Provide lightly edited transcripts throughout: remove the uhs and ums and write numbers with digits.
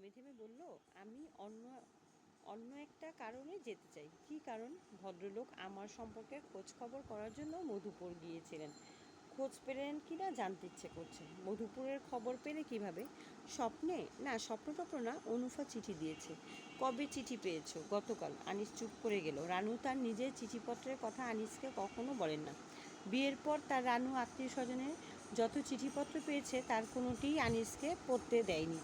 থেমে থেমে বলল, আমি অন্য অন্য একটা কারণে যেতে চাই। কী কারণ? ভদ্রলোক আমার সম্পর্কে খোঁজ খবর করার জন্য মধুপুর গিয়েছিলেন। খোঁজ পেলেন কি না জানতে ইচ্ছে করছে। মধুপুরের খবর পেলে কিভাবে? স্বপ্নে? না, স্বপ্ন না, অনুফা চিঠি দিয়েছে। কবে চিঠি পেয়েছো? গতকাল। আনিস চুপ করে গেল। রানু তার নিজের চিঠিপত্রের কথা আনিসকে কখনো বলেন না। বিয়ের পর তার রানু আত্মীয় স্বজনের যত চিঠিপত্র পেয়েছে তার কোনোটিই আনিসকে পড়তে দেয়নি।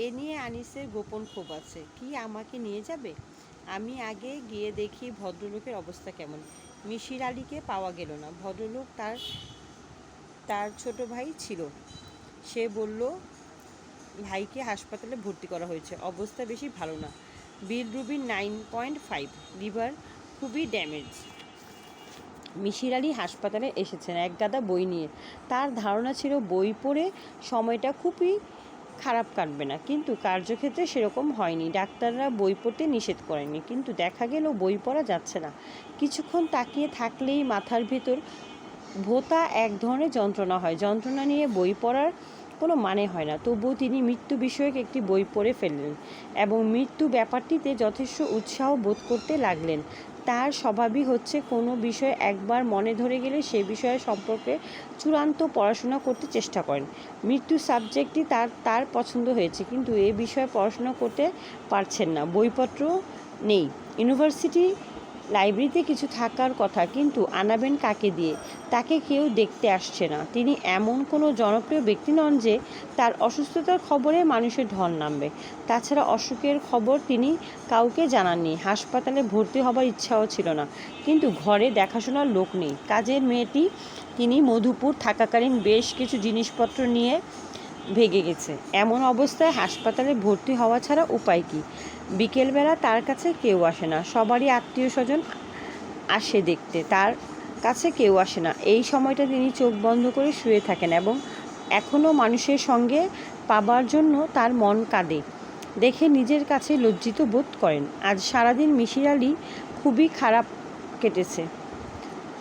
এ নিয়ে আনিসের গোপন ক্ষোভ আছে। কি আমাকে নিয়ে যাবে? আমি আগে গিয়ে দেখি ভদ্রলোকের অবস্থা কেমন। মিশির আলীকে পাওয়া গেল না। ভদ্রলোক তার ছোট ভাই ছিল। সে বলল ভাইকে হাসপাতালে ভর্তি করা হয়েছে, অবস্থা বেশি ভালো না। বিলরুবিন 9.5, লিভার খুবই ড্যামেজ। মিশির আলী হাসপাতালে এসেছেন এক গাদা বই নিয়ে। তার ধারণা ছিল বই পড়ে সময়টা খুবই খারাপ কাটবে না, কিন্তু কার্যক্ষেত্রে সেরকম হয়নি। ডাক্তাররা বই পড়তে নিষেধ করেনি, কিন্তু দেখা গেল বই পড়া যাচ্ছে না। কিছুক্ষণ তাকিয়ে থাকলেই মাথার ভেতর ভোঁতা এক ধরনের যন্ত্রণা হয়। যন্ত্রণা নিয়ে বই পড়ার কোনো মানে হয় না। তবুও তিনি মৃত্যু বিষয়ক একটি বই পড়ে ফেললেন এবং মৃত্যু ব্যাপারটিতে যথেষ্ট উৎসাহ বোধ করতে লাগলেন। তার স্বভাবই হচ্ছে কোনো বিষয় একবার মনে ধরে গেলে সে বিষয়ে সম্পর্কে চূড়ান্ত পড়াশোনা করতে চেষ্টা করেন। মৃত্যু সাবজেক্টটি তার পছন্দ হয়েছে, কিন্তু এ বিষয়ে পড়াশোনা করতে পারছেন না। বইপত্র নেই। ইউনিভার্সিটি লাইব্রেরিতে কিছু থাকার কথা, কিন্তু আনাবেন কাকে দিয়ে? তাকে কেউ দেখতে আসছে না। তিনি এমন কোনো জনপ্রিয় ব্যক্তি নন যে তার অসুস্থতার খবরে মানুষের ঢল নামবে। তাছাড়া অসুখের খবর তিনি কাউকে জানাননি। হাসপাতালে ভর্তি হবার ইচ্ছাও ছিল না, কিন্তু ঘরে দেখাশোনার লোক নেই। কাজের মেয়েটি তিনি মধুপুর থাকাকালীন বেশ কিছু জিনিসপত্র নিয়ে ভেগে গেছে। এমন অবস্থায় হাসপাতালে ভর্তি হওয়া ছাড়া উপায় কী? বিকেলবেলা তার কাছে কেউ আসে না। সবারই আত্মীয় স্বজন আসে দেখতে, তার কাছে কেউ আসে না। এই সময়টা তিনি চোখ বন্ধ করে শুয়ে থাকেন এবং এখনও মানুষের সঙ্গে পাবার জন্য তার মন কাঁদে দেখে নিজের কাছে লজ্জিত বোধ করেন। আজ সারাদিন মিশির আলী খুবই খারাপ কেটেছে।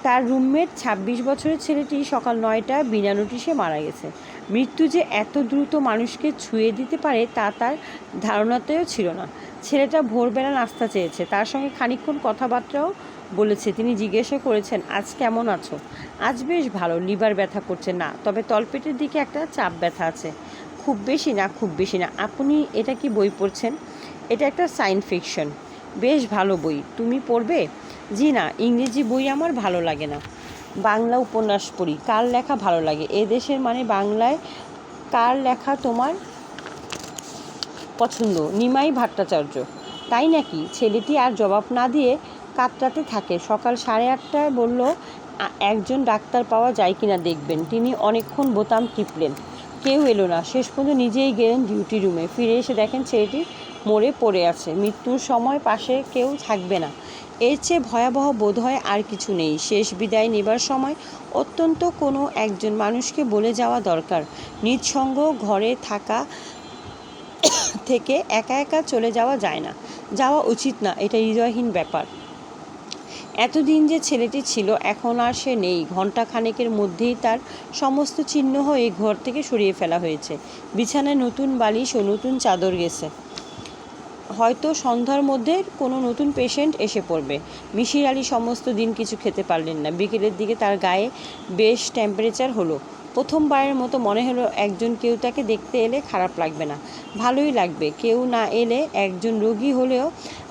তার রুমমেট ২৬ বছরের ছেলেটি সকাল ৯টায় বিনা নোটিশে মারা গেছে। মৃত্যু যে এত দ্রুত মানুষকে ছুঁয়ে দিতে পারে তা তার ধারণাতেও ছিল না। ছেলেটা ভোরবেলা নাস্তা চেয়েছে, তার সঙ্গে খানিকক্ষণ কথাবার্তাও বলেছে। তিনি জিজ্ঞাসা করেছেন, আজ কেমন আছো? আজ বেশ ভালো। লিভার ব্যথা করছে না, তবে তলপেটের দিকে একটা চাপ ব্যথা আছে। খুব বেশি না? খুব বেশি না। আপনি এটা কি বই পড়ছেন? এটা একটা সায়েন্স ফিকশন। বেশ ভালো বই। তুমি পড়বে? জি না, ইংরেজি বই আমার ভালো লাগে না। বাংলা উপন্যাস পড়ি। কার লেখা ভালো লাগে? এ দেশের মানে বাংলায় কার লেখা তোমার পছন্দ? নিমাই ভট্টাচার্য। তাই নাকি? ছেলেটি আর জবাব না দিয়ে কাতরাতে থাকে। সকাল 8:30টায় বলল, একজন ডাক্তার পাওয়া যায় কিনা দেখবেন। তিনি অনেকক্ষণ বোতাম টিপলেন, কেউ এলো না। শেষ পর্যন্ত নিজেই গেলেন ডিউটি রুমে। ফিরে এসে দেখেন ছেলেটি মরে পড়ে আছে। মৃত্যুর সময় পাশে কেউ থাকবে না, এর চেয়ে ভয়াবহ বোধ হয় আর কিছু নেই। শেষ বিদায় নেবার সময় অত্যন্ত কোনো একজন মানুষকে বলে যাওয়া দরকার। নিঃসঙ্গ ঘরে থাকা থেকে একা একা চলে যাওয়া যায় না, যাওয়া উচিত না। এটা হৃদয়হীন ব্যাপার। এতদিন যে ছেলেটি ছিল, এখন আর সে নেই। ঘণ্টা খানেকের মধ্যেই তার সমস্ত চিহ্ন হয়ে ঘর থেকে সরিয়ে ফেলা হয়েছে। বিছানায় নতুন বালিশ ও নতুন চাদর গেছে। হয়তো সন্ধ্যার মধ্যে কোনো নতুন পেশেন্ট এসে পড়বে। মিশির আলী সমস্ত দিন কিছু খেতে পারলেন না। বিকেলের দিকে তার গায়ে বেশ টেম্পারেচার হলো। প্রথমবারের মতো মনে হলো কেউ তাকে দেখতে এলে খারাপ লাগবে না, ভালোই লাগবে। কেউ না এলে, একজন রোগী হলেও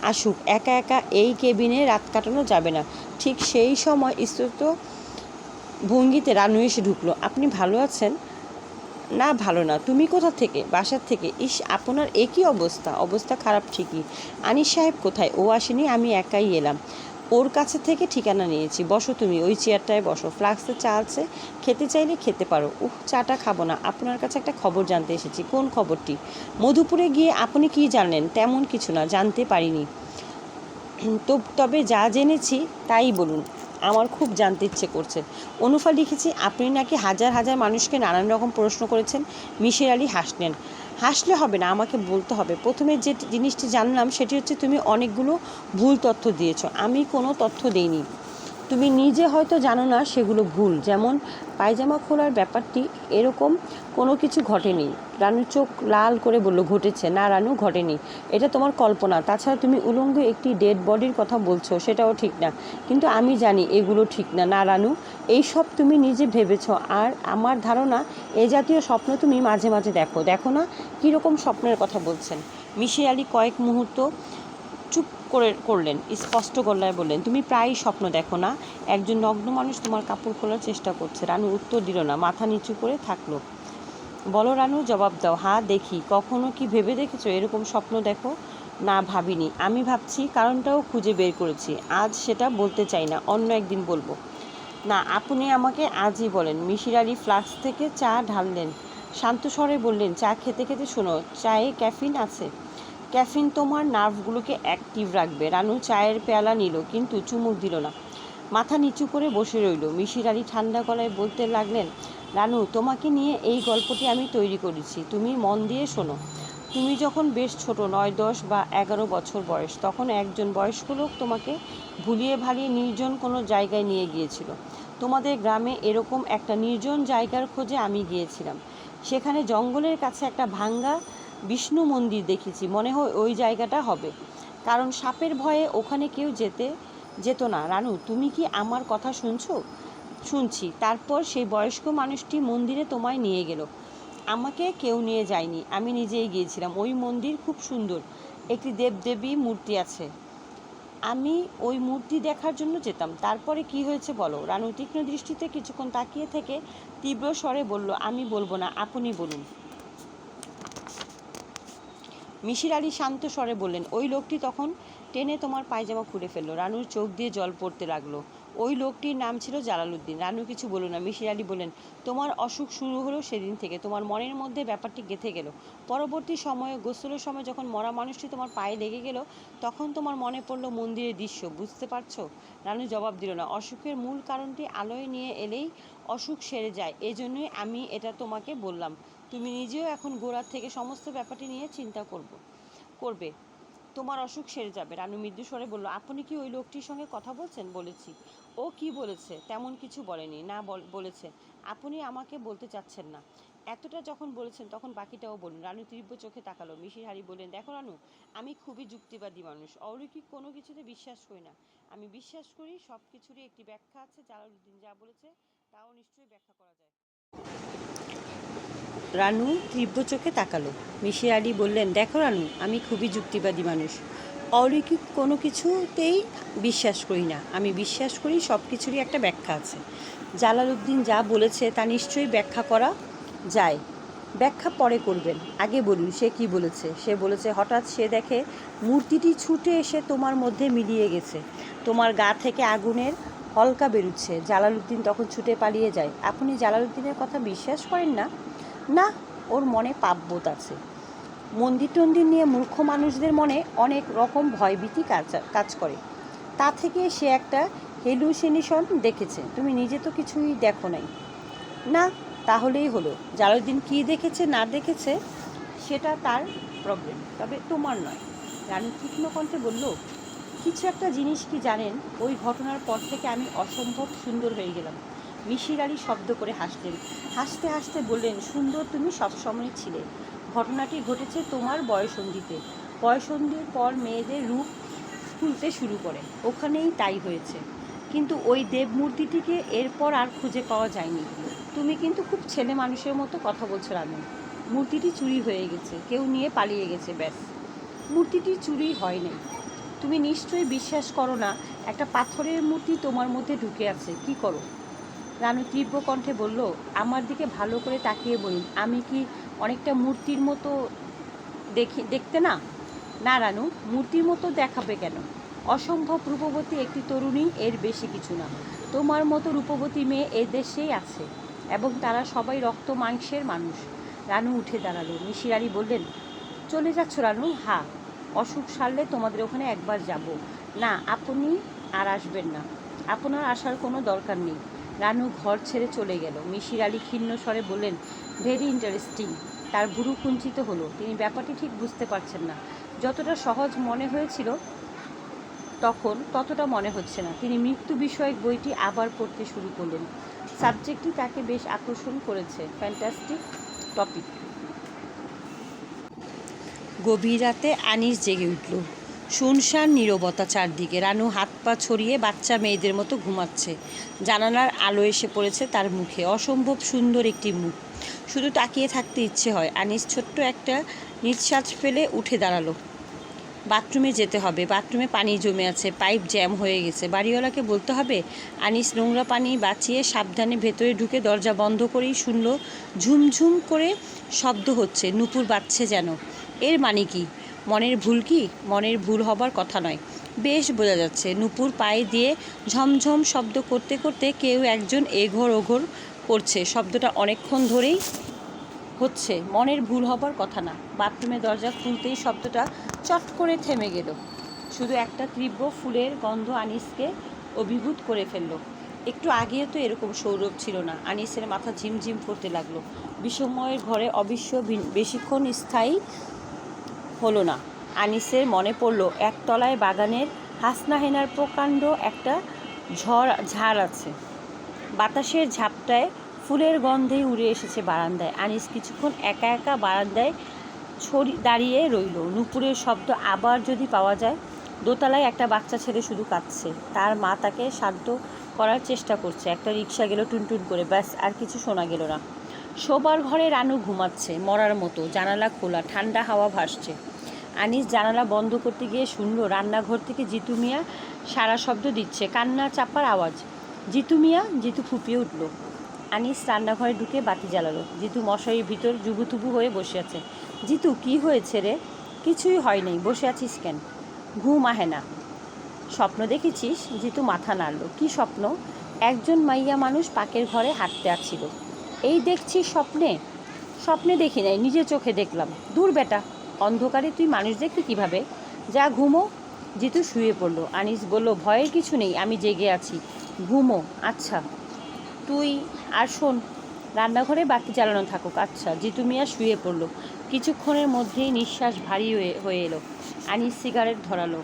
আসুক, একা একা এই কেবিনে রাত কাটানো যাবে না। ঠিক সেই সময় স্তব্ধ ভঙ্গিতে রানু এসে ঢুকলো। আপনি ভালো আছেন? না, ভালো না। তুমি কোথা থেকে? বাসার থেকে। ইস, আপনার একই অবস্থা। অবস্থা খারাপ ঠিকই। আনিস সাহেব কোথায়? ও আসেনি, আমি একাই এলাম। ওর কাছে থেকে ঠিকানা নিয়েছি। বসো তুমি, ওই চেয়ারটায় বসো। ফ্লাক্সে চা আছে, খেতে চাইলে খেতে পারো। চাটা খাবো না। আপনার কাছে একটা খবর জানতে এসেছি। কোন খবরটি? মধুপুরে গিয়ে আপনি কি জানলেন? তেমন কিছু না, জানতে পারিনি। তবে যা জেনেছি তাই বলুন, আমার খুব জানতে ইচ্ছে করছে। অনুফা লিখেছি আপনি নাকি হাজার হাজার মানুষকে নানান রকম প্রশ্ন করেছেন। মিশির আলী হাসলেন। হাসলে হবে না, আমাকে বলতে হবে। প্রথমে যে জিনিসটি জানলাম সেটি হচ্ছে তুমি অনেকগুলো ভুল তথ্য দিয়েছ। আমি কোনো তথ্য দেইনি। তুমি নিজে হয়তো জানো না সেগুলো ভুল। যেমন পায়জামা খোলার ব্যাপারটি, এরকম কোনো কিছু ঘটেনি। রানু চোখ লাল করে বলল, ঘটেছে। না রানু, ঘটেনি, এটা তোমার কল্পনা। তাছাড়া তুমি উলঙ্গ একটি ডেড বডির কথা বলছো, সেটাও ঠিক না। কিন্তু আমি জানি এগুলো ঠিক না। না রানু, এইসব তুমি নিজে ভেবেছ। আর আমার ধারণা এ জাতীয় স্বপ্ন তুমি মাঝে মাঝে দেখো। দেখো না কীরকম স্বপ্নের কথা বলছেন? মিসির আলি কয়েক মুহূর্ত চুপ করলেন, স্পষ্ট গলায় বললেন, তুমি প্রায়ই স্বপ্ন দেখো না? একজন নগ্ন মানুষ তোমার কাপড় খোলার চেষ্টা করছে। রানু উত্তর দিল না, মাথা নিচু করে থাকলো। বলো রানু, জবাব দাও। হ্যাঁ দেখি। কখনো কি ভেবে দেখেছো এরকম স্বপ্ন দেখো? না, ভাবিনি। আমি ভাবছি, কারণটাও খুঁজে বের করেছি। আজ সেটা বলতে চাই না, অন্য একদিন বলবো। না, আপনি আমাকে আজই বলেন। মিসির আলি ফ্লাস্ক থেকে চা ঢাললেন, শান্ত স্বরে বললেন, চা খেতে খেতে শোনো, চায়ে ক্যাফিন আছে। ক্যাফিন তোমার নার্ভগুলোকে অ্যাক্টিভ রাখবে। রানু চায়ের পেয়ালা নিল, কিন্তু চুমুক দিল না, মাথা নিচু করে বসে রইল। মিসির আলি ঠান্ডা গলায় বলতে লাগলেন, রানু, তোমাকে নিয়ে এই গল্পটি আমি তৈরি করেছি, তুমি মন দিয়ে শোনো। তুমি যখন বেশ ছোট, 9, 10 বা 11 বছর বয়স, তখন একজন বয়স্ক লোক তোমাকে ভুলিয়ে ভালিয়ে নির্জন কোনো জায়গায় নিয়ে গিয়েছিল। তোমাদের গ্রামে এরকম একটা নির্জন জায়গার খোঁজে আমি গিয়েছিলাম। সেখানে জঙ্গলের কাছে একটা ভাঙ্গা বিষ্ণু মন্দির দেখেছি। মনে হয় ওই জায়গাটা হবে, কারণ সাপের ভয়ে ওখানে কেউ যেত না। রানু, তুমি কি আমার কথা শুনছো? শুনছি। তারপর সেই বয়স্ক মানুষটি মন্দিরে তোমায় নিয়ে গেল। আমাকে কেউ নিয়ে যায়নি, আমি নিজেই গিয়েছিলাম। ওই মন্দির খুব সুন্দর, একটি দেবদেবী মূর্তি আছে। আমি ওই মূর্তি দেখার জন্য যেতাম। তারপরে কি হয়েছে বলো? রানু তীক্ষ্ণ দৃষ্টিতে কিছুক্ষণ তাকিয়ে থেকে তীব্র স্বরে বলল, আমি বলবো না, আপনি বলুন। মিসির আলি শান্ত স্বরে বললেন, ওই লোকটি তখন টেনে তোমার পায়জামা খুলে ফেললো। রানুর চোখ দিয়ে জল পড়তে লাগলো। ওই লোকটির নাম ছিল জালালউদ্দিন। রানু কিছু বলল না। মিসির আলি বললেন, তোমার অসুখ শুরু হলো সেদিন থেকে। তোমার মনের মধ্যে ব্যাপারটি গেঁথে গেল। পরবর্তী সময়ে গোসলের সময় যখন মরা মানুষটি তোমার পায়ে লেগে গেল, তখন তোমার মনে পড়লো মন্দিরের দৃশ্য। বুঝতে পারছো? রানু জবাব দিল না। অসুখের মূল কারণটি আলোয় নিয়ে এলেই অসুখ সেরে যায়, এজন্যই আমি এটা তোমাকে বললাম। তুমি নিজেও এখন গোড়ার থেকে সমস্ত ব্যাপারটি নিয়ে চিন্তা করবে, তোমার অসুখ সেরে যাবে। রানু মৃদু স্বরে বলল, আপনি কি ওই লোকটির সঙ্গে কথা বলছেন? বলেছি। ও কি বলেছে? তেমন কিছু বলেনি। না, বলেছে। আপনি আমাকে বলতে চাচ্ছেন না। এতটা যখন বলেছেন তখন বাকিটাও বলুন। রানু তীব্র চোখে তাকালো। মিসির আলি বললেন, দেখো রানু, আমি খুবই যুক্তিবাদী মানুষ। অলৌকিক কোনো কিছুতে বিশ্বাস করি না। আমি বিশ্বাস করি সব কিছুরই একটি ব্যাখ্যা আছে। জালালউদ্দিন যা বলেছে তাও নিশ্চয়ই ব্যাখ্যা করা যায়। রানু তীব্র চোখে তাকালো। মিসির আলি বললেন, দেখো রানু, আমি খুবই যুক্তিবাদী মানুষ। অলৌকিক কোনো কিছুতেই বিশ্বাস করি না। আমি বিশ্বাস করি সব কিছুরই একটা ব্যাখ্যা আছে। জালালউদ্দিন যা বলেছে তা নিশ্চয়ই ব্যাখ্যা করা যায়। ব্যাখ্যা পরে করবেন, আগে বলুন সে কি বলেছে। সে বলেছে, হঠাৎ সে দেখে মূর্তিটি ছুটে এসে তোমার মধ্যে মিলিয়ে গেছে। তোমার গা থেকে আগুনের হলকা বেরুচ্ছে। জালালউদ্দিন তখন ছুটে পালিয়ে যায়। আপনি জালালউদ্দিনের কথা বিশ্বাস করেন না? না, ওর মনে পাপবোধ আছে। মন্দির টন্দির নিয়ে মূর্খ মানুষদের মনে অনেক রকম ভয়ভীতি কাজ করে। তা থেকে সে একটা হেলুসিনেশন দেখেছে। তুমি নিজে তো কিছুই দেখো নাই। না, তাহলেই হলো। জালালউদ্দিন কী দেখেছে না দেখেছে সেটা তার প্রবলেম, তবে তোমার নয়। রানু তীক্ষ্ণ কণ্ঠে বলল, কিছু একটা জিনিস কি জানেন? ওই ঘটনার পর থেকে আমি অসম্ভব সুন্দর হয়ে গেলাম। মিসির আলি শব্দ করে হাসলেন। হাসতে হাসতে বললেন, সুন্দর তুমি সবসময় ছিলে। ঘটনাটি ঘটেছে তোমার বয়সন্ধিতে। বয়সন্ধির পর মেয়েদের রূপ খুলতে শুরু করে, ওখানেই তাই হয়েছে। কিন্তু ওই দেবমূর্তিটিকে এরপর আর খুঁজে পাওয়া যায়নি। তুমি কিন্তু খুব ছেলে মানুষের মতো কথা বলছো রানু। মূর্তিটি চুরি হয়ে গেছে, কেউ নিয়ে পালিয়ে গেছে, ব্যাস। মূর্তিটি চুরি হয় নাই। তুমি নিশ্চয়ই বিশ্বাস করো না একটা পাথরের মূর্তি তোমার মধ্যে ঢুকে আছে। কি করো? রানু তীব্র কণ্ঠে বলল, আমার দিকে ভালো করে তাকিয়ে বলুন, আমি কি অনেকটা মূর্তির মতো দেখতে না? না রানু, মূর্তির মতো দেখাবে কেন? অসম্ভব রূপবতী একটি তরুণী, এর বেশি কিছু না। তোমার মতো রূপবতী মেয়ে এ দেশেই আছে, এবং তারা সবাই রক্ত মাংসের মানুষ। রানু উঠে দাঁড়ালো। মিসির আলি বললেন, চলে যাচ্ছ রানু? হ্যাঁ, অসুখ সারলে তোমাদের ওখানে একবার যাব। না, আপনি আর আসবেন না। আপনার আসার কোনো দরকার নেই। রানু ঘর ছেড়ে চলে গেল। মিসির আলি ক্ষীণ স্বরে বললেন, ভেরি ইন্টারেস্টিং। তার ভুরু কুঞ্চিত হলো। তিনি ব্যাপারটি ঠিক বুঝতে পারছেন না। যতটা সহজ মনে হয়েছিল তখন, ততটা মনে হচ্ছে না। তিনি মৃত্যু বিষয়ক বইটি আবার পড়তে শুরু করলেন। সাবজেক্টটি তাকে বেশ আকর্ষণ করেছে। Fantastic topic. গভীর রাতে আনিস জেগে উঠল। শুনশান নীরবতা চারদিকে। রানু হাত পা ছড়িয়ে বাচ্চা মেয়েদের মতো ঘুমাচ্ছে। জানালার আলো এসে পড়েছে তার মুখে, অসম্ভব সুন্দর একটি মুখ। শুধু তাকিয়ে থাকতে ইচ্ছে হয়। আনিস ছোট্ট একটা নিঃশ্বাস ফেলে উঠে দাঁড়ালো। বাথরুমে যেতে হবে, বাথরুমে পানি জমে আছে, পাইপ জ্যাম হয়ে গেছে, বাড়িওয়ালাকে বলতে হবে। আনিস নোংরা পানি বাঁচিয়ে সাবধানে ভেতরে ঢুকে দরজা বন্ধ করেই শুনল ঝুমঝুম করে শব্দ হচ্ছে, নূপুর বাজছে যেন। এর মানে কি? মনের ভুল কি? মনের ভুল হবার কথা নয়, বেশ বোঝা যাচ্ছে। নূপুর পায়ে দিয়ে ঝমঝম শব্দ করতে করতে কেউ একজন এঘর ওঘর করছে। শব্দটা অনেকক্ষণ ধরেই হচ্ছে, মনের ভুল হবার কথা না। বাথরুমের দরজা খুলতেই শব্দটা চট করে থেমে গেল। শুধু একটা তীব্র ফুলের গন্ধ আনিসকে অভিভূত করে ফেলল। একটু আগেও তো এরকম সৌরভ ছিল না। আনিসের মাথা ঝিমঝিম করতে লাগলো। বিষময়ের ঘরে অবশ্য বেশিক্ষণ স্থায়ী হলো না। আনিসের মনে পড়ল একতলায় বাগানের হাসনাহেনার প্রকাণ্ড একটা ঝাড় আছে। বাতাসের ঝাপটায় ফুলের গন্ধেই উড়ে এসেছে বারান্দায়। আনিস কিছুক্ষণ একা একা বারান্দায় দাঁড়িয়ে রইল। নূপুরের শব্দ আবার যদি পাওয়া যায়। দোতলায় একটা বাচ্চা ছেলে শুধু কাঁদছে। তার মা তাকে শান্ত করার চেষ্টা করছে। একটা রিক্সা গেল টুনটুন করে, ব্যাস, আর কিছু শোনা গেল না। শোবার ঘরে রানু ঘুমাচ্ছে মরার মতো। জানালা খোলা, ঠান্ডা হাওয়া ভাসছে। আনিস জানালা বন্ধ করতে গিয়ে শুনল রান্নাঘর থেকে জিতু মিয়া সারা শব্দ দিচ্ছে, কান্না চাপার আওয়াজ। জিতু মিয়া! জিতু ফুপিয়ে উঠল। আনিস রান্নাঘরে ঢুকে বাতি জ্বালালো। জিতু মশারির ভিতর জুবুথুবু হয়ে বসে আছে। জিতু, কি হয়েছে রে? কিছুই হয় নাই, বসে আছিস কেন? ঘুম আহে না। স্বপ্ন দেখেছিস? জিতু মাথা নাড়ল। কি স্বপ্ন? একজন মাইয়া মানুষ পাকের ঘরে হাঁটতে আসছিল। এই দেখছি স্বপ্নে? স্বপ্নে দেখি নাই, নিজের চোখে দেখলাম। দূর বেটা, অন্ধকারে তুই মানুষ দেখলি কীভাবে? যা ঘুমো। জিতু শুয়ে পড়ল। আনিস বলল, ভয়ের কিছু নেই, আমি জেগে আছি, ঘুমো। আচ্ছা তুই আর শোন, রান্নাঘরে বাতি জ্বালানো থাকুক। আচ্ছা। জিতু মিয়া শুয়ে পড়ল। কিছুক্ষণের মধ্যেই নিঃশ্বাস ভারী হয়ে এলো। আনিস সিগারেট ধরালো।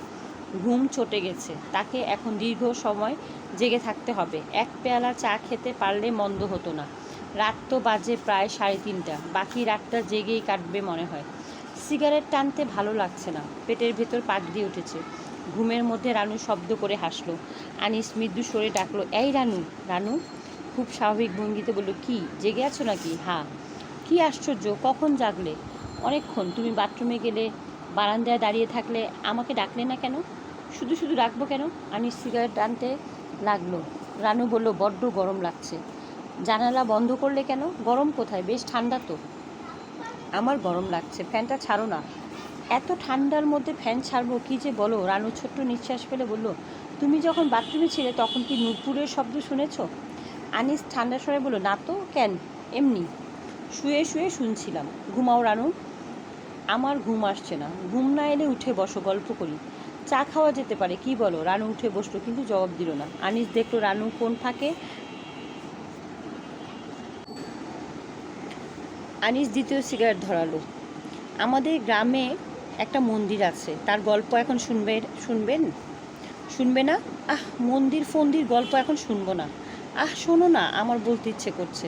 ঘুম চটে গেছে তাকে, এখন দীর্ঘ সময় জেগে থাকতে হবে। এক পেয়ালা চা খেতে পারলে মন্দ হতো না। রাত তো বাজে প্রায় 3:30। বাকি রাতটা জেগেই কাটবে মনে হয়। সিগারেট টানতে ভালো লাগছে না, পেটের ভেতর পাক দিয়ে উঠেছে। ঘুমের মধ্যে রানু শব্দ করে হাসলো। আনিস মৃদু সরে ডাকলো, এই রানু। রানু খুব স্বাভাবিক ভঙ্গিতে বলল, কি জেগে আছো নাকি? হ্যাঁ। কি আশ্চর্য, কখন জাগলে? অনেকক্ষণ। তুমি বাথরুমে গেলে, বারান্দায় দাঁড়িয়ে থাকলে, আমাকে ডাকলে না কেন? শুধু শুধু ডাকবো কেন? আনিস সিগারেট টানতে লাগলো। রানু বলল, বড্ড গরম লাগছে। জানালা বন্ধ করলে কেন? গরম কোথায়, বেশ ঠান্ডা তো। আমার গরম লাগছে, ফ্যানটা ছাড়ো না। এত ঠান্ডার মধ্যে ফ্যান ছাড়বো কি যে বলো? রানু ছোট্ট নিঃশ্বাস ফেলে বলল, তুমি যখন বাথরুমে ছিলে তখন কি নূপুরের শব্দ শুনেছ? আনিস ঠান্ডা স্বরে বলল, না তো। কেন? এমনি শুয়ে শুয়ে শুনছিলাম। ঘুমাও রানু। আমার ঘুম আসছে না। ঘুম না এলে উঠে বসো, গল্প করি। চা খাওয়া যেতে পারে, কি বলো? রানু উঠে বসলো, কিন্তু জবাব দিল না। আনিস দেখলো রানু কোন ফাঁকে। আনিস দ্বিতীয় সিগারেট ধরালো। আমাদের গ্রামে একটা মন্দির আছে, তার গল্প এখন শুনবেন? শুনবে না? আহ, মন্দির ফন্দির গল্প এখন শুনবো না। আহ শোনো না, আমার বলতে ইচ্ছে করছে।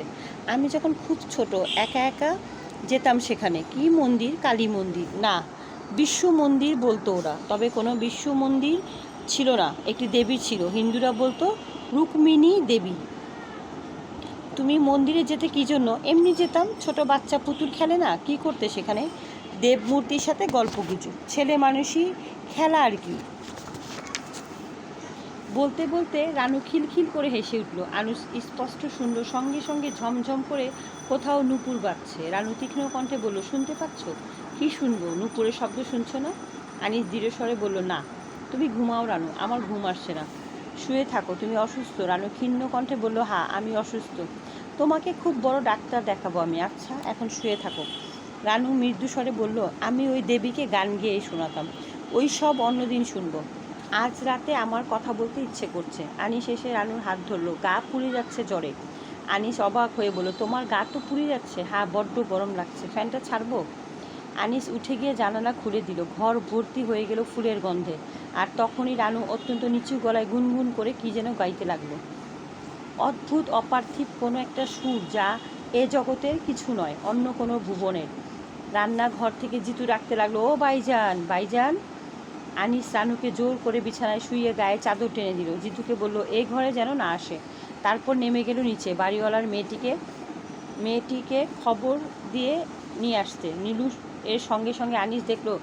আমি যখন খুব ছোট একা একা যেতাম সেখানে। কি মন্দির? কালী মন্দির না, বিশ্ব মন্দির বলতো ওরা। তবে কোনো বিশ্ব মন্দির ছিল না, একটি দেবী ছিল। হিন্দুরা বলতো রুক্মিণী দেবী। তুমি মন্দিরে যেতে কী জন্য? এমনি যেতাম, ছোট বাচ্চা পুতুল খেলে না, কি করতে সেখানে? দেবমূর্তির সাথে গল্প কিছু, ছেলে মানুষই খেলা আর কি। বলতে বলতে রানু খিলখিল করে হেসে উঠল। আনুস স্পষ্ট শুনল, সঙ্গে সঙ্গে ঝমঝম করে কোথাও নূপুর বাজছে। রানু তীক্ষ্ণ কণ্ঠে বলল, শুনতে পাচ্ছ? কি শুনবো? নূপুরের শব্দ শুনছো না? আনিস দৃঢ় স্বরে বলল, না। তুমি ঘুমাও রানু, আমার ঘুম আসছে না। শুয়ে থাকো, তুমি অসুস্থ। রানু ক্ষীণ কণ্ঠে বলল, হ্যাঁ আমি অসুস্থ। তোমাকে খুব বড় ডাক্তার দেখাবো আমি। আচ্ছা এখন শুয়ে থাকো। রানু মৃদু স্বরে বলল, আমি ওই দেবীকে গান গেয়ে শোনাতাম। ওই সব অন্যদিন শুনবো, আজ রাতে আমার কথা বলতে ইচ্ছে করছে। আনিস এসে রানুর হাত ধরল। গা পুড়ে যাচ্ছে জ্বরে। আনিস অবাক হয়ে বলল, তোমার গা তো পুড়ে যাচ্ছে? হ্যাঁ, বড্ড গরম লাগছে, ফ্যানটা ছাড়বো? আনিস উঠে গিয়ে জানালা খুলে দিল। ঘর ভর্তি হয়ে গেল ফুলের গন্ধে। আর তখনই রানু অত্যন্ত নিচু গলায় গুনগুন করে কী যেন গাইতে লাগলো। অদ্ভুত অপার্থিব কোনো একটা সুর, যা এ জগতের কিছু নয়, অন্য কোনো ভুবনের। রান্নাঘর থেকে জিতু ডাকতে লাগলো, ও ভাইজান ভাইজান। আনিস রানুকে জোর করে বিছানায় শুইয়ে গায়ে চাদর টেনে দিল। জিতুকে বলল এই ঘরে যেন না আসে। তারপর নেমে গেল নিচে বাড়িওয়ালার মেয়েটিকে খবর দিয়ে নিয়ে আসতে। নীলু এর সঙ্গে সঙ্গে আনিস দেখলো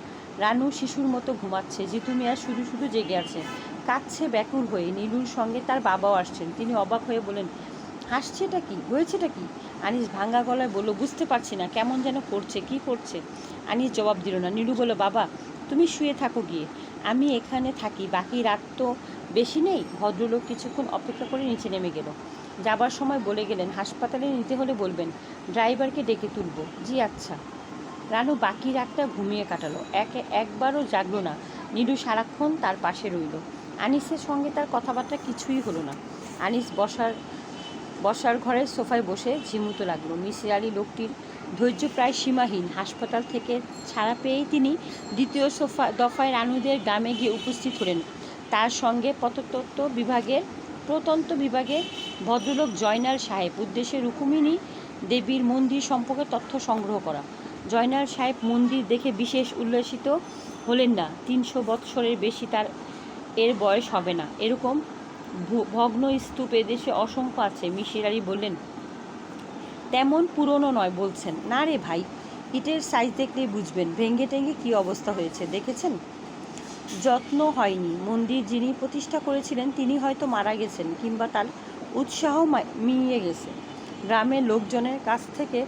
রানু শিশুর মতো ঘুমাচ্ছে। জিতু মিয়া শুধু শুধু জেগে আছে, কাঁদছে ব্যাকুল হয়ে। নীলুর সঙ্গে তার বাবাও আসছেন। তিনি অবাক হয়ে বলেন, হাসছেটা কি, হয়েছেটা কি? আনিস ভাঙা গলায় বলল, বুঝতে পারছি না, কেমন যেন করছে। কি করছে? আনিস জবাব দিল না। নীলু বলল, বাবা তুমি শুয়ে থাকো গিয়ে, আমি এখানে থাকি, বাকি রাত তো বেশি নেই। ভদ্রলোক কিছুক্ষণ অপেক্ষা করে নিচে নেমে গেল। যাবার সময় বলে গেলেন, হাসপাতালে নিতে হলে বলবেন, ড্রাইভারকে ডেকে তুলব। জি আচ্ছা। রানু বাকি রাতটা ঘুমিয়ে কাটালো, একবারও জাগলো না। নীলু সারাক্ষণ তার পাশে রইল। আনিসের সঙ্গে তার কথাবার্তা কিছুই হলো না। আনিস বসার ঘরের সোফায় বসে ঝিমুতে লাগলো। মিসির আলি লোকটির ধৈর্য প্রায় সীমাহীন। হাসপাতাল থেকে ছাড়া পেয়েই তিনি দ্বিতীয় দফায় রানুদের গ্রামে গিয়ে উপস্থিত হলেন। তার সঙ্গে প্রত্যন্ত বিভাগে ভদ্রলোক জয়নাল সাহেব। উদ্দেশ্যে রুকুমিনী দেবীর মন্দির সম্পর্কে তথ্য সংগ্রহ করা। জয়নাল সাহেব মন্দির দেখে বিশেষ উল্লসিত হলেন না। 300 বৎসরের বেশি তার এর বয়স হবে না। এরকম ভগ্ন স্তূপ এদেশে অসংখ্য আছে। মিসির আলি বললেন, তেমন পুরনো নয় বলছেন? না রে ভাই, ইটের সাইজ দেখলেই বুঝবেন, ভেঙ্গে টেঙ্গে কী অবস্থা হয়েছে দেখেছেন? যত্ন হয়নি। মন্দির যিনি প্রতিষ্ঠা করেছিলেন তিনি হয়তো মারা গেছেন, কিংবা তার উৎসাহ মিইয়ে গেছে। গ্রামের লোকজনের কাছ থেকে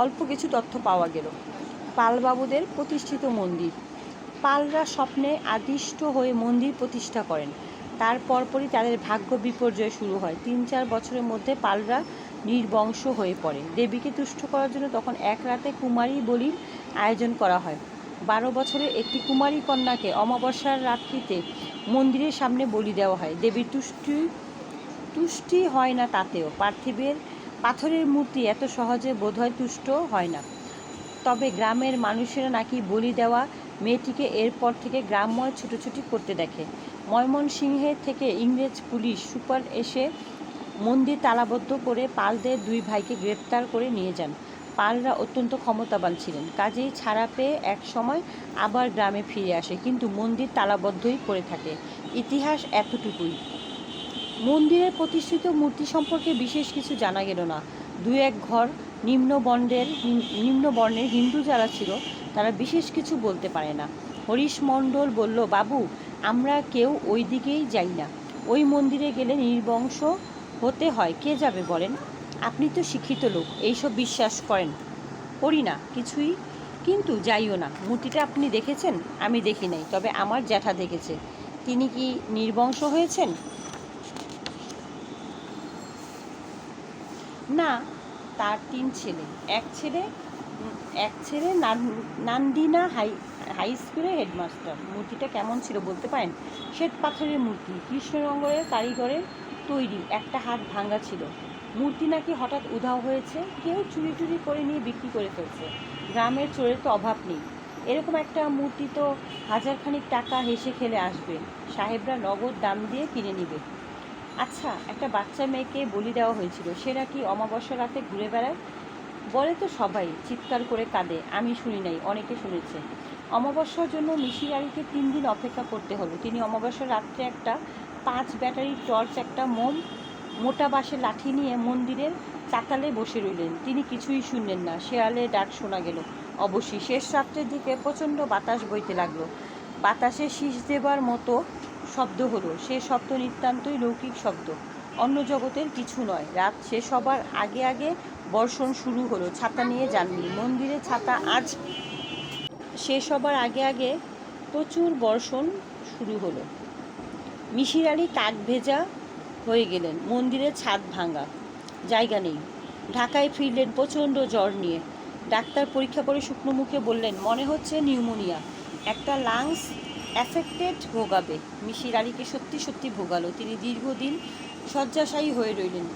অল্প কিছু তথ্য পাওয়া গেল। পালবাবুদের প্রতিষ্ঠিত মন্দির। পালরা স্বপ্নে আদিষ্ট হয়ে মন্দির প্রতিষ্ঠা করেন। তার পরপরই তাদের ভাগ্য বিপর্যয় শুরু হয়। 3-4 বছরের মধ্যে পালরা নির্বংশ হয়ে পড়ে। দেবীকে তুষ্ট করার জন্য তখন এক রাতে কুমারী বলির আয়োজন করা হয়। 12 বছরের একটি কুমারী কন্যাকে অমাবস্যার রাত্রিতে মন্দিরের সামনে বলি দেওয়া হয়। দেবীর তুষ্টি হয় না তাতেও। পাথরের মূর্তি এত সহজে বোধহয় তুষ্ট হয় না। তবে গ্রামের মানুষেরা নাকি বলি দেওয়া মেয়েটিকে এরপর থেকে গ্রামময় ছুটোছুটি করতে দেখে। ময়মনসিংহের থেকে ইংরেজ পুলিশ সুপার এসে মন্দির তালাবদ্ধ করে পালদের 2 ভাইকে গ্রেপ্তার করে নিয়ে যান। পালরা অত্যন্ত ক্ষমতাবান ছিলেন, কাজেই ছাড়া পেয়ে এক সময় আবার গ্রামে ফিরে আসে, কিন্তু মন্দির তালাবদ্ধই পড়ে থাকে। ইতিহাস এতটুকুই। মন্দিরের প্রতিষ্ঠিত মূর্তি সম্পর্কে বিশেষ কিছু জানা গেল না। 2-1 ঘর নিম্নবর্ণের হিন্দু যারা ছিল তারা বিশেষ কিছু বলতে পারে না। হরিশ মণ্ডল বলল, বাবু আমরা কেউ ওই দিকেই যাই না। ওই মন্দিরে গেলে নির্বংশ হতে হয়। কে যাবে বলেন? আপনি তো শিক্ষিত লোক, এইসব বিশ্বাস করি না কিছুই, কিন্তু যাইও না। মূর্তিটা আপনি দেখেছেন? আমি দেখি নাই, তবে আমার জ্যাঠা দেখেছে। তিনি কি নির্বংশ হয়েছেন? না, তার 3 ছেলে। এক ছেলে নান্দিনা হাই স্কুলের হেডমাস্টার। মূর্তিটা কেমন ছিল বলতে পারেন? শ্বেত পাথরের মূর্তি, কৃষ্ণনগরের কারিগরের তৈরি। একটা হাত ভাঙা ছিল। মূর্তি নাকি হঠাৎ উধাও হয়েছে, কেউ চুরি করে নিয়ে বিক্রি করে ফেলছে। গ্রামের চোরের তো অভাব নেই। এরকম একটা মূর্তি তো 1000 টাকা হেসে খেলে আসবে। সাহেবরা নগদ দাম দিয়ে কিনে নিবে। আচ্ছা, একটা বাচ্চা মেয়েকে বলি দেওয়া হয়েছিল, সে নাকি অমাবস্যা রাতে ঘুরে বেড়ায়। বলে তো সবাই, চিৎকার করে কাঁদে। আমি শুনি নাই, অনেকে শুনেছে। অমাবস্যার জন্য মিসির আলিকে 3 দিন অপেক্ষা করতে হলো। তিনি অমাবস্যার রাত্রে একটা 5 ব্যাটারির টর্চ, একটা মোটা বাঁশের লাঠি নিয়ে মন্দিরের চাতালে বসে রইলেন। তিনি কিছুই শুনলেন না। শেয়ালের ডাক শোনা গেল অবশ্যই। শেষ রাত্রের দিকে প্রচণ্ড বাতাস বইতে লাগলো। বাতাসে শীষ দেবার মতো শব্দ হলো। সে শব্দ নিতান্তই লৌকিক শব্দ, অন্য জগতের কিছু নয়। রাত শেষ হবার আগে বর্ষণ শুরু হলো। ছাতা নিয়ে যাননি মন্দিরে। ছাতা আজ শেষ হবার আগে প্রচুর বর্ষণ শুরু হলো। মিসির আলি কাক ভেজা হয়ে গেলেন। মন্দিরের ছাদ ভাঙা, জায়গা নেই। ঢাকায় ফিরলেন প্রচণ্ড জ্বর নিয়ে। ডাক্তার পরীক্ষা করে শুকনো মুখে বললেন, মনে হচ্ছে নিউমোনিয়া, একটা লাংস অ্যাফেক্টেড ভোগাবে। মিসির আলিকে সত্যি ভোগালো। তিনি দীর্ঘদিন শয্যাশায়ী হয়ে রইলেন।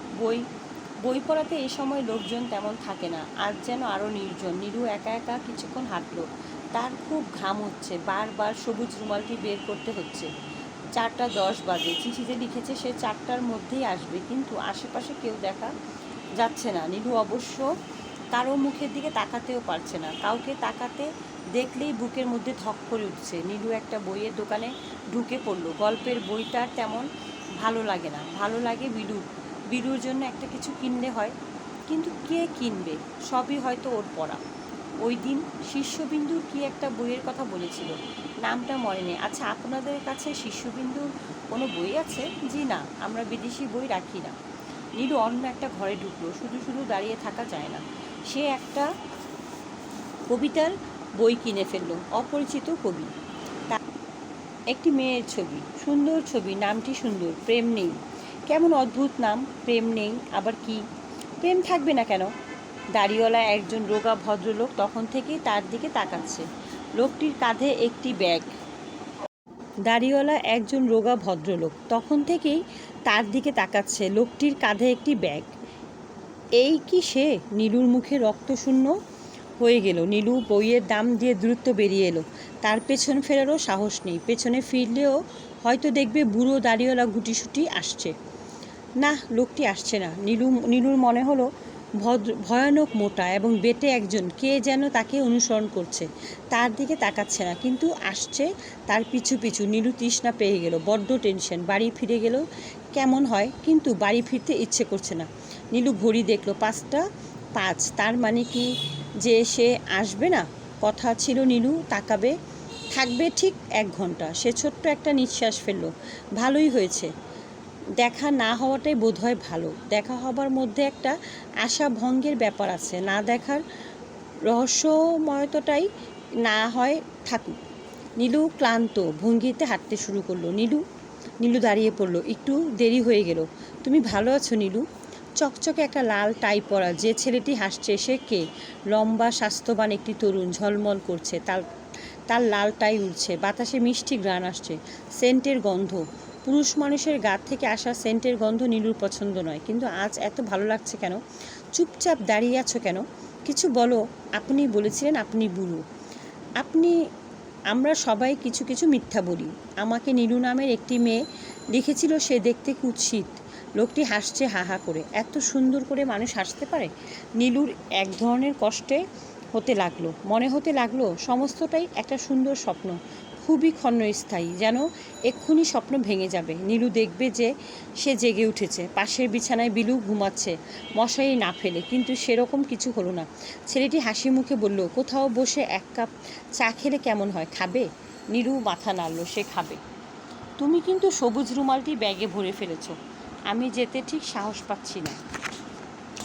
বই পড়াতে এই সময় লোকজন তেমন থাকে না। আজ যেন আরও নির্জন। নীলু একা কিছুক্ষণ হাঁটল। তার খুব ঘাম হচ্ছে। বারবার সবুজ রুমালটি বের করতে হচ্ছে। 4:10 বাজে। চিঠিতে লিখেছে সে 4টার মধ্যেই আসবে, কিন্তু আশেপাশে কেউ দেখা যাচ্ছে না। নীলু অবশ্য কারো মুখের দিকে তাকাতেও পারছে না, কাউকে তাকাতে দেখলেই বুকের মধ্যে ধক করে উঠছে। নীলু একটা বইয়ের দোকানে ঢুকে পড়লো। গল্পের বইটার তেমন ভালো লাগে না, ভালো লাগে বিলুর। বিলুর জন্য একটা কিছু কিনলে হয়, কিন্তু কে কিনবে? সবই হয়তো ওর পড়া। ওই দিন শীর্ষবিন্দুর কি একটা বইয়ের কথা বলেছিল, নামটা মনে নেই। আচ্ছা, আপনাদের কাছে শীর্ষবিন্দুর কোনো বই আছে? জি না, আমরা বিদেশি বই রাখি না। নীলু অন্য একটা ঘরে ঢুকলো। শুধু শুধু দাঁড়িয়ে থাকা যায় না। সে একটা কবিতার বই কিনে ফেললো, অপরিচিত কবি, একটি মেয়ের ছবি, সুন্দর ছবি, নামটি সুন্দর, প্রেম নেই। কেমন অদ্ভুত নাম, প্রেম নেই আবার কি? প্রেম থাকবে না কেন? দাড়িওয়ালা একজন রোগা ভদ্রলোক তখন থেকেই তার দিকে তাকাচ্ছে। লোকটির কাঁধে একটি ব্যাগ। দাড়িওয়ালা একজন রোগা ভদ্রলোক তখন থেকেই তার দিকে তাকাচ্ছে। লোকটির কাঁধে একটি ব্যাগ। এই কি সে? নীলুর মুখে রক্তশূন্য হয়ে গেল। নীলু বইয়ের দাম দিয়ে দ্রুত বেরিয়ে এলো। তার পেছন ফেরারও সাহস নেই। পেছনে ফিরলেও হয়তো দেখবে বুড়ো দাড়িওয়ালা গুটিসুটি আসছে। না, লোকটি আসছে না। নীলুর মনে হলো ভয়ানক মোটা এবং বেটে একজন কে যেন তাকে অনুসরণ করছে। তার দিকে তাকাচ্ছে না, কিন্তু আসছে তার পিছু পিছু। নীলু তৃষ্ণা পেয়ে গেল, বড্ড টেনশন। বাড়ি ফিরে গেল কেমন হয়, কিন্তু বাড়ি ফিরতে ইচ্ছে করছে না। নীলু ঘড়ি দেখলো, 5:05। তার মানে কি যে সে আসবে না? কথা ছিল নীলু থাকবে ঠিক 1 ঘন্টা। সে ছোট্ট একটা নিঃশ্বাস ফেলল। ভালোই হয়েছে, দেখা না হওয়াটাই বোধহয় ভালো। দেখা হবার মধ্যে একটা আশা ভঙ্গের ব্যাপার আছে। না দেখার রহস্যময়তাটাই না হয় থাকুক। নীলু ক্লান্ত ভঙ্গিতে হাঁটতে শুরু করলো। নীলু দাঁড়িয়ে পড়ল। একটু দেরি হয়ে গেল। তুমি ভালো আছো নীলু? চকচকে একটা লাল টাই পরা যে ছেলেটি হাসছে, সে কে? লম্বা স্বাস্থ্যবান একটি তরুণ, ঝলমল করছে। তার লাল টাই উড়ছে, বাতাসে মিষ্টি ঘ্রাণ আসছে, সেন্টের গন্ধ। পুরুষ মানুষের গা থেকে আসা সেন্টের গন্ধ নীলুর পছন্দ নয়, কিন্তু আজ এত ভালো লাগছে কেন? চুপচাপ দাঁড়িয়ে আছো কেন? কিছু বলো। আপনি বলেছিলেন আপনি বুড়ো। আমরা সবাই কিছু কিছু মিথ্যা বলি। আমাকে নীলু নামের একটি মেয়ে লিখেছিল, সে দেখতে কুৎসিত। লোকটি হাসছে হা হা করে। এত সুন্দর করে মানুষ হাসতে পারে? নীলুর এক ধরনের কষ্টে মনে হতে লাগলো সমস্তটাই একটা সুন্দর স্বপ্ন, খুবই ক্ষণস্থায়ী, যেন এক্ষুনি স্বপ্ন ভেঙে যাবে। নীলু দেখবে যে সে জেগে উঠেছে। পাশের বিছানায় বিলু ঘুমাচ্ছে, মশারি না ফেলে, কিন্তু সেরকম কিছু হলো না। ছেলেটি হাসি মুখে বলল, কোথাও বসে 1 কাপ চা খেলে কেমন হয়, খাবে? নীলু মাথা নাড়ল, সে খাবে। তুমি কিন্তু সবুজ রুমালটি ব্যাগে ভরে ফেলেছ। আমি যেতে ঠিক সাহস পাচ্ছি না।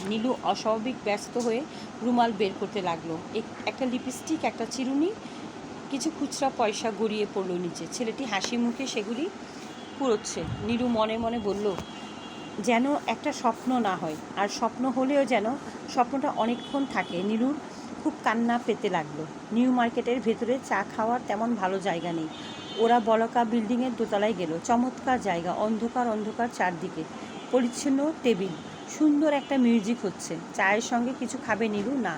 নীলু অস্বাভাবিক ব্যস্ত হয়ে রুমাল বের করতে লাগলো। একটা লিপস্টিক, একটা চিরুনি, কিছু খুচরা পয়সা গড়িয়ে পড়ল নিচে। ছেলেটি হাসি মুখে সেগুলি কুড়োচ্ছে। নীলু মনে মনে বলল, যেন একটা স্বপ্ন না হয়, আর স্বপ্ন হলেও যেন স্বপ্নটা অনেকক্ষণ থাকে। নীলুর খুব কান্না পেতে লাগলো। নিউ মার্কেটের ভেতরে চা খাওয়ার তেমন ভালো জায়গা নেই। ওরা বলকা বিল্ডিংয়ের দোতলায় গেল। চমৎকার জায়গা, অন্ধকার অন্ধকার চারদিকে, পরিচ্ছন্ন টেবিল, সুন্দর একটা মিউজিক হচ্ছে। চায়ের সঙ্গে কিছু খাবে নীলু? না,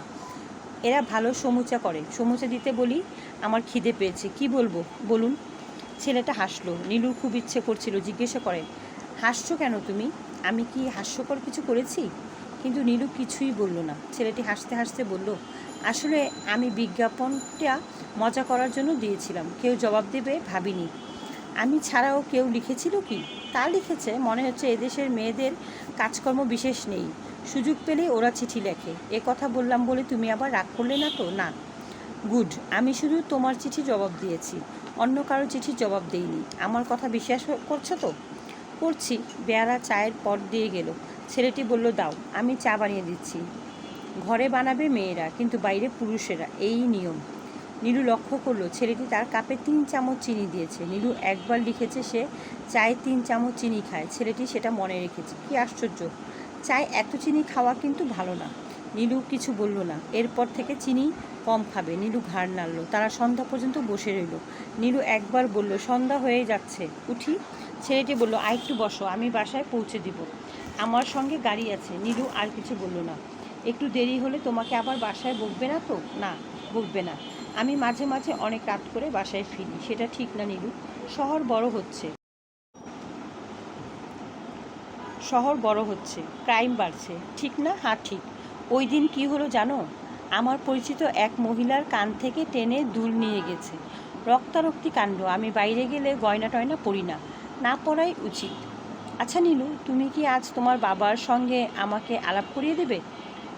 এরা ভালো সমুচা করে, সমুচা দিতে বলি। আমার খিদে পেয়েছে, কি বলবো বলুন? ছেলেটা হাসলো। নীলুর খুব ইচ্ছে করছিল জিজ্ঞাসা করে, হাসছো কেন তুমি? আমি কি হাস্যকর কিছু করেছি? কিন্তু নীলু কিছুই বলল না। ছেলেটি হাসতে হাসতে বলল, আসলে আমি বিজ্ঞাপনটা মজা করার জন্য দিয়েছিলাম, কেউ জবাব দেবে ভাবিনি। আমি ছাড়াও কেউ লিখেছিল কি? তা লিখেছে, মনে হচ্ছে এদেশের মেয়েদের কাজকর্ম বিশেষ নেই, সুযোগ পেলেই ওরা চিঠি লেখে। এ কথা বললাম বলে তুমি আবার রাগ করলে না তো? না। গুড, আমি শুধু তোমার চিঠি জবাব দিয়েছি, অন্য কারো চিঠি জবাব দেইনি। আমার কথা বিশ্বাস করছো তো? করছি। বেয়ারা চায়ের পট দিয়ে গেল। ছেলেটি বলল, দাও, আমি চা বানিয়ে দিচ্ছি। ঘরে বানাবে মেয়েরা, কিন্তু বাইরে পুরুষেরা, এই নিয়ম। নীলু লক্ষ্য করলো ছেলেটি তার কাপে 3 চামচ চিনি দিয়েছে। নীলু একবার লিখেছে সে চায়ে 3 চামচ চিনি খায়। ছেলেটি সেটা মনে রেখেছে। কি আশ্চর্য, চায় এত চিনি খাওয়া কিন্তু ভালো না। নীলু কিছু বলল না। এরপর থেকে চিনি কম খাবে। নীলু ঘাড় নাড়ল। তারা সন্ধ্যা পর্যন্ত বসে রইল। নীলু একবার বলল, সন্ধ্যা হয়ে যাচ্ছে, উঠি। ছেলেটি বলল, আরেকটু বসো, আমি বাসায় পৌঁছে দিব, আমার সঙ্গে গাড়ি আছে। নীলু আর কিছু বলল না। একটু দেরি হলে তোমাকে আবার বাসায় বকবে না তো? না, বকবে না। আমি মাঝে মাঝে অনেক রাত করে বাসায় ফিরি। সেটা ঠিক না নীলু, শহর বড় হচ্ছে, ক্রাইম বাড়ছে, ঠিক না? হ্যাঁ ঠিক। ওই দিন কি হলো জানো? আমার পরিচিত এক মহিলার কান থেকে টেনে দুল নিয়ে গেছে। রক্তারক্তি কাণ্ড। আমি বাইরে গেলে গয়না টয়না পরি না, না পরাই উচিত। আচ্ছা নীলু, তুমি কি আজ তোমার বাবার সঙ্গে আমাকে আলাপ করিয়ে দেবে?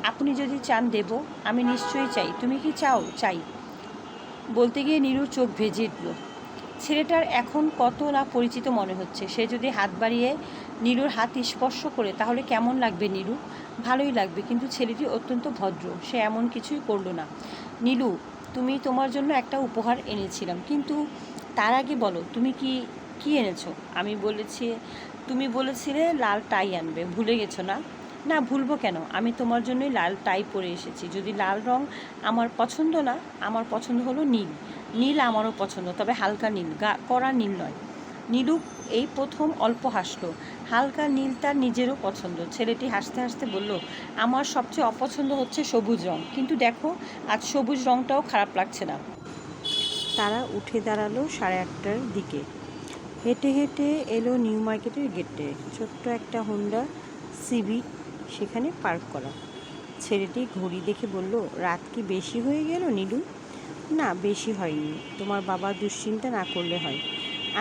আপনি যদি চান দেব। আমি নিশ্চয়ই চাই। তুমি কি চাও? চাই বলতে গিয়ে নীলুর চোখ ভেজে উঠল। ছেলেটার এখন কত না পরিচিত মনে হচ্ছে। সে যদি হাত বাড়িয়ে নীলুর হাত স্পর্শ করে তাহলে কেমন লাগবে নীলু? ভালোই লাগবে, কিন্তু ছেলেটি অত্যন্ত ভদ্র, সে এমন কিছুই করলো না। নীলু, তুমি তোমার জন্য একটা উপহার এনেছিলাম, কিন্তু তার আগে বলো তুমি কি কি এনেছো? আমি বলেছি, তুমি বলেছিলে লাল টাই আনবে, ভুলে গেছো না? না, ভুলবো কেন? আমি তোমার জন্যই লাল টাই পরে এসেছি। যদি লাল রং আমার পছন্দ না, আমার পছন্দ হলো নীল। নীল আমারও পছন্দ, তবে হালকা নীল, কড়া নীল নয়। নীলু এই প্রথম অল্প হাসলো। হালকা নীল তার নিজেরও পছন্দ। ছেলেটি হাসতে হাসতে বলল, আমার সবচেয়ে অপছন্দ হচ্ছে সবুজ রং, কিন্তু দেখো আজ সবুজ রংটাও খারাপ লাগছে না। তারা উঠে দাঁড়ালো 8:30টার দিকে। হেঁটে হেঁটে এলো নিউ মার্কেটের গেটে। ছোট্ট একটা হোন্ডা সিভিক সেখানে পার্ক করা। ছেলেটি ঘড়ি দেখে বলল, রাত কি বেশি হয়ে গেল নীলু? না, বেশি হয়নি। তোমার বাবা দুশ্চিন্তা না করলে হয়।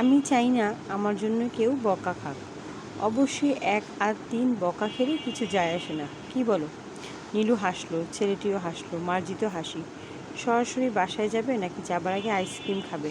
আমি চাই না আমার জন্য কেউ বকা খাক। অবশ্যই 1 আর 3 বকা খেলে কিছু যায় আসে না, কি বলো? নীলু হাসলো, ছেলেটিও হাসলো, মার্জিত হাসি। সরাসরি বাসায় যাবে নাকি যাবার আগে আইসক্রিম খাবে?